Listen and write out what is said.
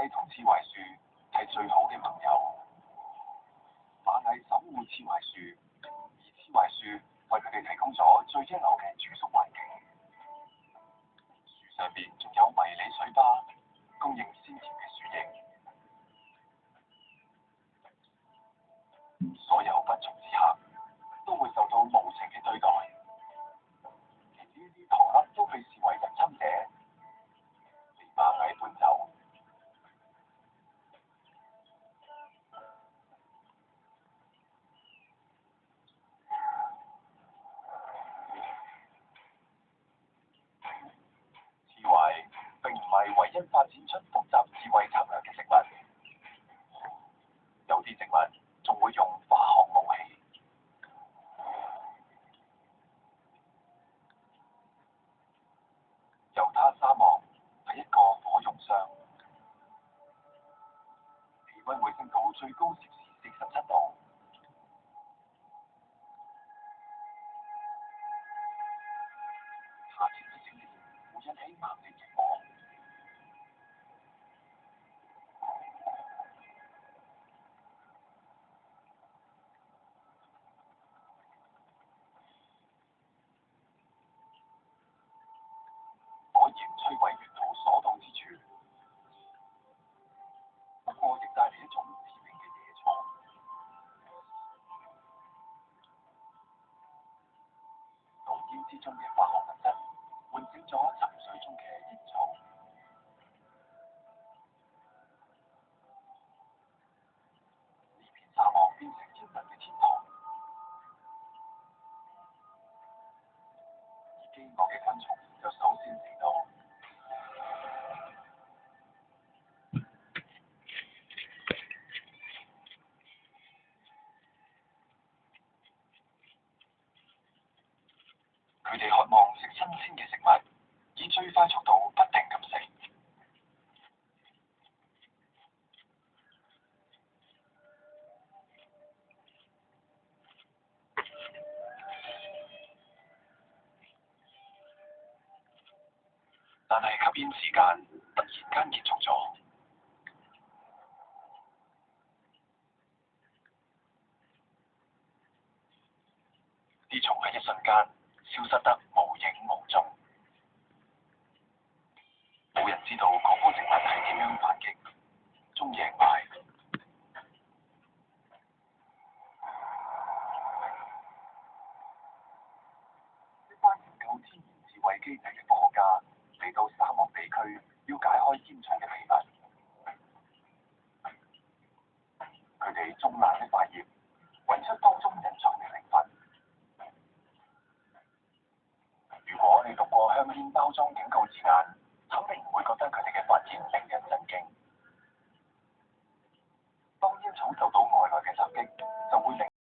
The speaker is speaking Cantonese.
同刺槐樹係最好嘅朋友。螞蟻守護刺槐樹，而刺槐樹為佢哋提供咗最一流嘅住宿環境。樹上邊仲有迷你水壩，供應鮮甜嘅樹液。所有不速之客都會受到無情嘅對待，而呢啲唐克都被視為入侵者，被螞蟻搬走。刺蝟並唔係唯一發展出複雜智慧策略嘅植物，有啲植物仲會用化學武器。猶他沙漠係一個火融箱，氣溫會升到最高攝氏47度。夏天一整年會引起猛烈熱火。火焰摧毀沿途所到之處，不過亦帶嚟一種致命嘅野草。濃煙之中嘅化學物質喚醒咗沉睡中嘅煙草。呢片沙漠變成煙民嘅天堂，而飢餓嘅昆蟲就首先死到。佢哋渴望食新鮮嘅食物，以最快速度不停咁食。但係吸煙時間突然間結束咗。啲蟲喺一瞬間消失得無影無蹤，冇人知道嗰棵植物係點樣反擊，終贏埋。一班研究天然智慧機制嘅科學家嚟到沙漠地區，要解開煙草嘅秘密。佢哋種爛一塊葉，揾出當中隱藏嘅成分。如果你讀過香煙包裝警告字眼，